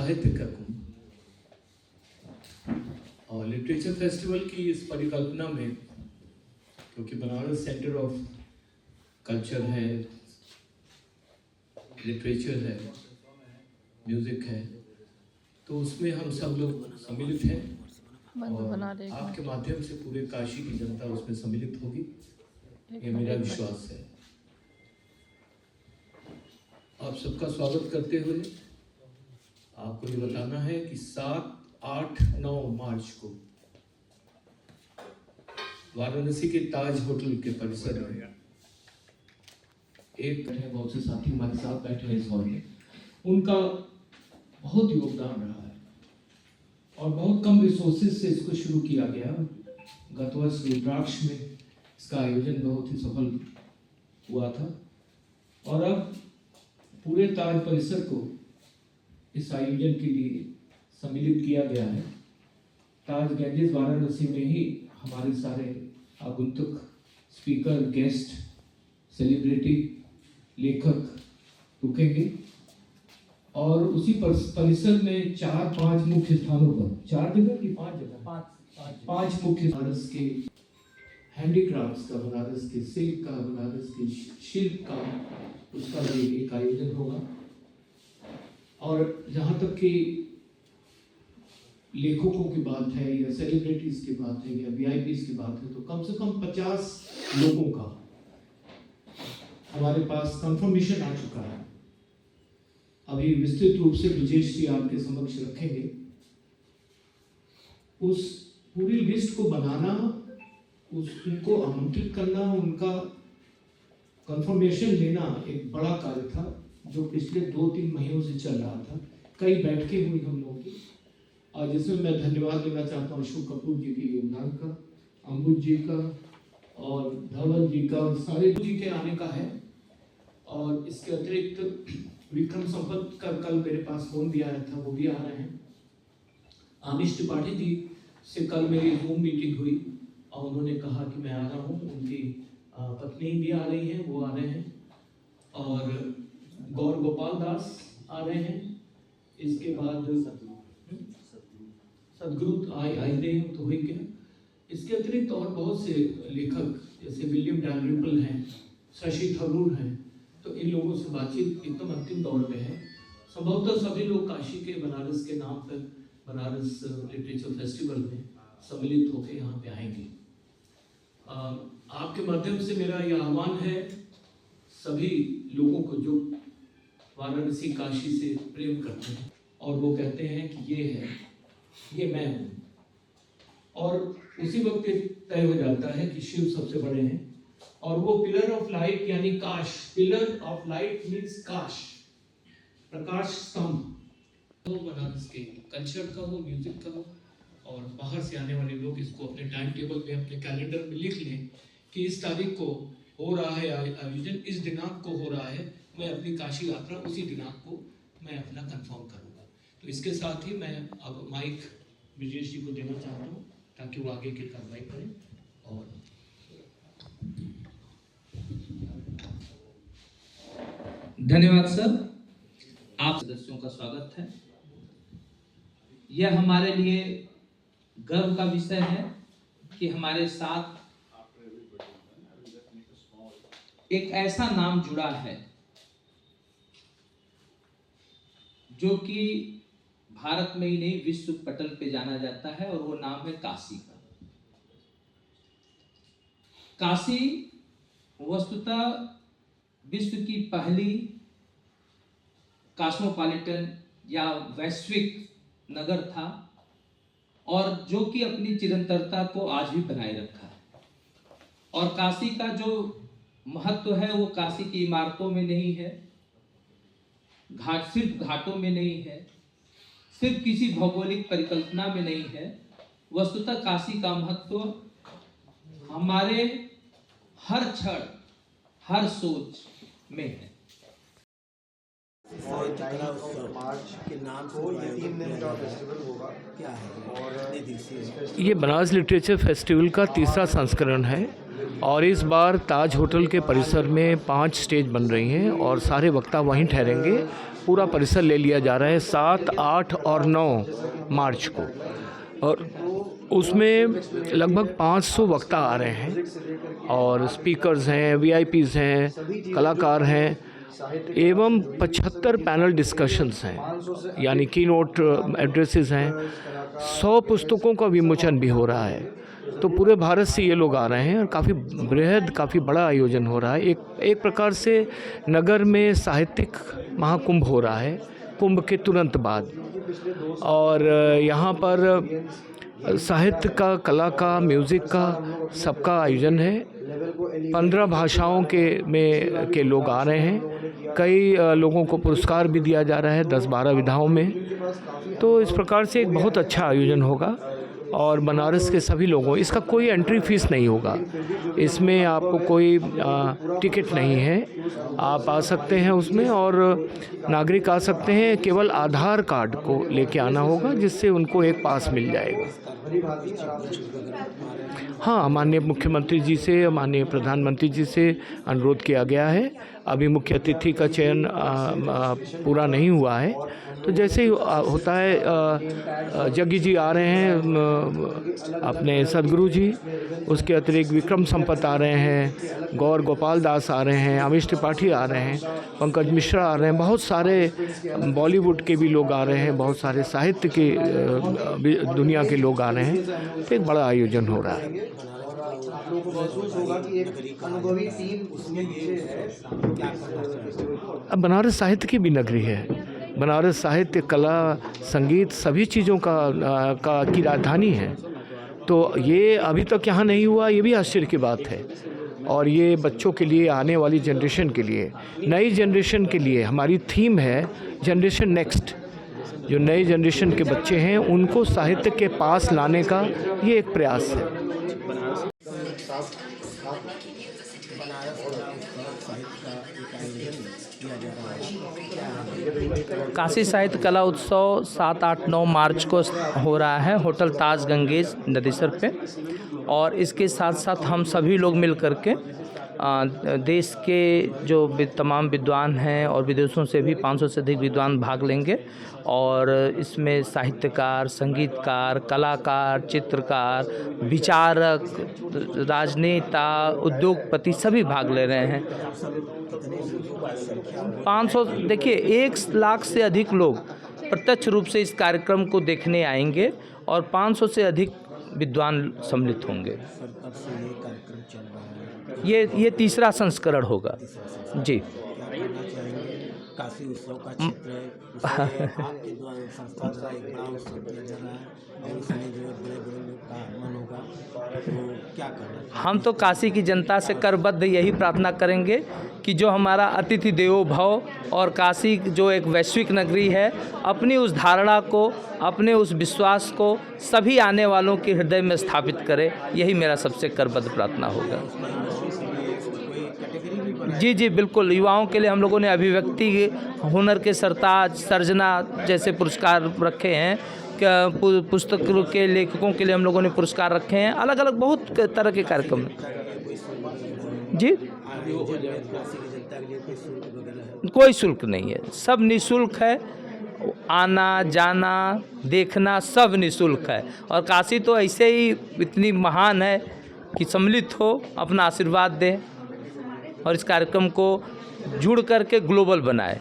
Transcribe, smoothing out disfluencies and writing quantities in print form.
साहित्य का कुंभ। और लिटरेचर फेस्टिवल की इस परिकल्पना में, क्योंकि बनारस सेंटर ऑफ कल्चर है, लिटरेचर है, म्यूज़िक है, तो उसमें हम सब लोग सम्मिलित हैं और आपके माध्यम से पूरे काशी की जनता उसमें सम्मिलित होगी, ये मेरा विश्वास है। आप सबका स्वागत करते हुए आपको ये बताना है कि 7, 8, 9 मार्च को वाराणसी के ताज होटल के परिसर में एक बहुत से साथी हमारे साथ बैठे हैं इस हॉल में, उनका बहुत योगदान रहा है और बहुत कम रिसोर्सेज से इसको शुरू किया गया। गत वर्ष रुद्राक्ष में इसका आयोजन बहुत ही सफल हुआ था और अब पूरे ताज परिसर को इस आयोजन के लिए सम्मिलित किया गया है। ताज गैंजेस वाराणसी में ही हमारे सारे आगंतुक, स्पीकर, गेस्ट, सेलिब्रिटी, लेखक रुकेंगे और उसी परिसर में 4-5 मुख्य स्थानों पर, 4 जगह की 5 जगह, 5 मुख्य बनारस के हैंडीक्राफ्ट्स का, बनारस के सिल्क का, बनारस के शिल्प का, उसका भी एक आयोजन होगा। और जहाँ तक कि लेखकों की बात है या सेलिब्रिटीज की बात है या वीआईपीज की बात है, तो कम से कम 50 लोगों का हमारे पास कंफर्मेशन आ चुका है। अभी विस्तृत रूप से ब्रजेश जी आपके समक्ष रखेंगे। उस पूरी लिस्ट को बनाना, उनको आमंत्रित करना, उनका कंफर्मेशन लेना एक बड़ा कार्य था जो पिछले 2-3 महीनों से चल रहा था। कई बैठकें हुई हम लोगों की और जिसमें मैं धन्यवाद देना चाहता हूँ अशोक कपूर जी के योगदान का, अम्बुज जी का और धवल जी का और सारे जी के आने का है। और इसके अतिरिक्त विक्रम संपत का कल मेरे पास फोन भी आया था, वो भी आ रहे हैं। आमिश त्रिपाठी जी से कल मेरी जूम मीटिंग हुई और उन्होंने कहा कि मैं आ रहा हूँ, उनकी पत्नी भी आ रही है, वो आ रहे हैं और गौर गोपाल दास आ रहे हैं। इसके बाद सदगुरु आए रहे तो हुई क्या। इसके अतिरिक्त और बहुत से लेखक जैसे विलियम डैलरिपल हैं, शशि थरूर हैं, तो इन लोगों से बातचीत एकदम अंतिम दौर में है। संभवतः सभी लोग काशी के बनारस के नाम पर बनारस लिटरेचर फेस्टिवल में सम्मिलित होकर यहाँ पे आएंगे। आपके माध्यम से मेरा यह आह्वान है सभी लोगों को जो वाराणसी काशी से प्रेम करते हैं और वो कहते हैं कि ये है, ये मैं हूँ, और उसी वक्त तय हो जाता है कि शिव सबसे बड़े हैं और वो पिलर ऑफ लाइट यानी काश, पिलर ऑफ लाइट मीन्स काश, प्रकाश स्तंभ, तो बनारस के कल्चर का हो, म्यूजिक का हो, और बाहर से आने वाले लोग इसको अपने टाइम टेबल में, अपने कैलेंडर में लिख लें कि इस तारीख को हो रहा है आयोजन, इस दिनांक को हो रहा है, मैं अपनी काशी यात्रा उसी दिनांक को मैं अपना कंफर्म करूँगा। तो इसके साथ ही मैं अब माइक ब्रजेश जी को देना चाहता हूँ ताकि वो आगे की कार्रवाई करें। और धन्यवाद सर, आप सदस्यों का स्वागत है। यह हमारे लिए गर्व का विषय है कि हमारे साथ एक ऐसा नाम जुड़ा है जो कि भारत में ही नहीं विश्व पटल पे जाना जाता है, और वो नाम है काशी का। काशी वस्तुतः विश्व की पहली कॉस्मोपॉलिटन या वैश्विक नगर था और जो कि अपनी चिरंतरता को आज भी बनाए रखा है। और काशी का जो महत्व है वो काशी की इमारतों में नहीं है, सिर्फ घाटों में नहीं है, सिर्फ किसी भौगोलिक परिकल्पना में नहीं है। वस्तुतः काशी का महत्व हमारे हर क्षण, हर सोच में है। और मार्च के नाम को ये 3 दिन का फेस्टिवल होगा, क्या है और ये बनारस लिटरेचर फेस्टिवल का तीसरा संस्करण है और इस बार ताज होटल के परिसर में 5 स्टेज बन रही हैं और सारे वक्ता वहीं ठहरेंगे। पूरा परिसर ले लिया जा रहा है 7, 8 और 9 मार्च को, और उसमें लगभग 500 वक्ता आ रहे हैं और स्पीकर्स हैं, वीआईपीज़ हैं, कलाकार हैं एवं 75 पैनल डिस्कशंस हैं, यानी की नोट एड्रेसेस हैं। 100 पुस्तकों का विमोचन भी हो रहा है। तो पूरे भारत से ये लोग आ रहे हैं और काफ़ी बृहद, काफ़ी बड़ा आयोजन हो रहा है। एक प्रकार से नगर में साहित्यिक महाकुंभ हो रहा है, कुंभ के तुरंत बाद। और यहाँ पर साहित्य का, कला का, म्यूज़िक का, सबका आयोजन है। 15 भाषाओं के लोग आ रहे हैं। कई लोगों को पुरस्कार भी दिया जा रहा है 10-12 विधाओं में। तो इस प्रकार से एक बहुत अच्छा आयोजन होगा और बनारस के सभी लोगों, इसका कोई एंट्री फीस नहीं होगा, इसमें आपको कोई टिकट नहीं है, आप आ सकते हैं उसमें और नागरिक आ सकते हैं। केवल आधार कार्ड को लेके आना होगा, जिससे उनको एक पास मिल जाएगा। हाँ, माननीय मुख्यमंत्री जी से, माननीय प्रधानमंत्री जी से अनुरोध किया गया है। अभी मुख्य अतिथि का चयन पूरा नहीं हुआ है, तो जैसे ही होता है, जग्गी जी आ रहे हैं, अपने सदगुरु जी, उसके अतिरिक्त विक्रम संपत आ रहे हैं, गौर गोपाल दास आ रहे हैं, अमीश त्रिपाठी आ रहे हैं, पंकज मिश्रा आ रहे हैं, बहुत सारे बॉलीवुड के भी लोग आ रहे हैं, बहुत सारे साहित्य के दुनिया के लोग आ रहे हैं। तो एक बड़ा आयोजन हो रहा है। अब बनारस साहित्य की भी नगरी है। बनारस साहित्य, कला, संगीत, सभी चीज़ों की राजधानी है। तो ये अभी तक यहाँ नहीं हुआ, ये भी आश्चर्य की बात है। और ये बच्चों के लिए, आने वाली जनरेशन के लिए, नई जनरेशन के लिए हमारी थीम है जनरेशन नेक्स्ट। जो नई जनरेशन के बच्चे हैं उनको साहित्य के पास लाने का ये एक प्रयास है। काशी साहित्य कला उत्सव 7, 8, 9 मार्च को हो रहा है होटल ताज गंगेज नदीसर पे। और इसके साथ साथ हम सभी लोग मिल कर के देश के जो तमाम विद्वान हैं और विदेशों से भी 500 से अधिक विद्वान भाग लेंगे। और इसमें साहित्यकार, संगीतकार, कलाकार, चित्रकार, विचारक, राजनेता, उद्योगपति सभी भाग ले रहे हैं। 500, देखिए 1 लाख से अधिक लोग प्रत्यक्ष रूप से इस कार्यक्रम को देखने आएंगे और 500 से अधिक विद्वान सम्मिलित होंगे। ये तीसरा संस्करण होगा जी। काशी उत्सव का क्षेत्र है, आपके द्वारा संस्था द्वारा एक बड़ा उत्सव किया जा रहा है और उसमें जो बड़े बड़े लोग का आगमन होगा, तो क्या करना? हम तो काशी की जनता से करबद्ध यही प्रार्थना करेंगे कि जो हमारा अतिथि देवो भव और काशी जो एक वैश्विक नगरी है, अपनी उस धारणा को, अपने उस विश्वास को सभी आने वालों के हृदय में स्थापित करे। यही मेरा सबसे करबद्ध प्रार्थना होगा। जी बिल्कुल। युवाओं के लिए हम लोगों ने अभिव्यक्ति, हुनर के सरताज, सर्जना जैसे पुरस्कार रखे हैं। पुस्तक के लेखकों के लिए हम लोगों ने पुरस्कार रखे हैं। अलग अलग बहुत तरह के कार्यक्रम जी। कोई शुल्क नहीं है, सब निःशुल्क है। आना जाना देखना सब निःशुल्क है। और काशी तो ऐसे ही इतनी महान है कि सम्मिलित हो, अपना आशीर्वाद दे और इस कार्यक्रम को जुड़ करके ग्लोबल बनाए।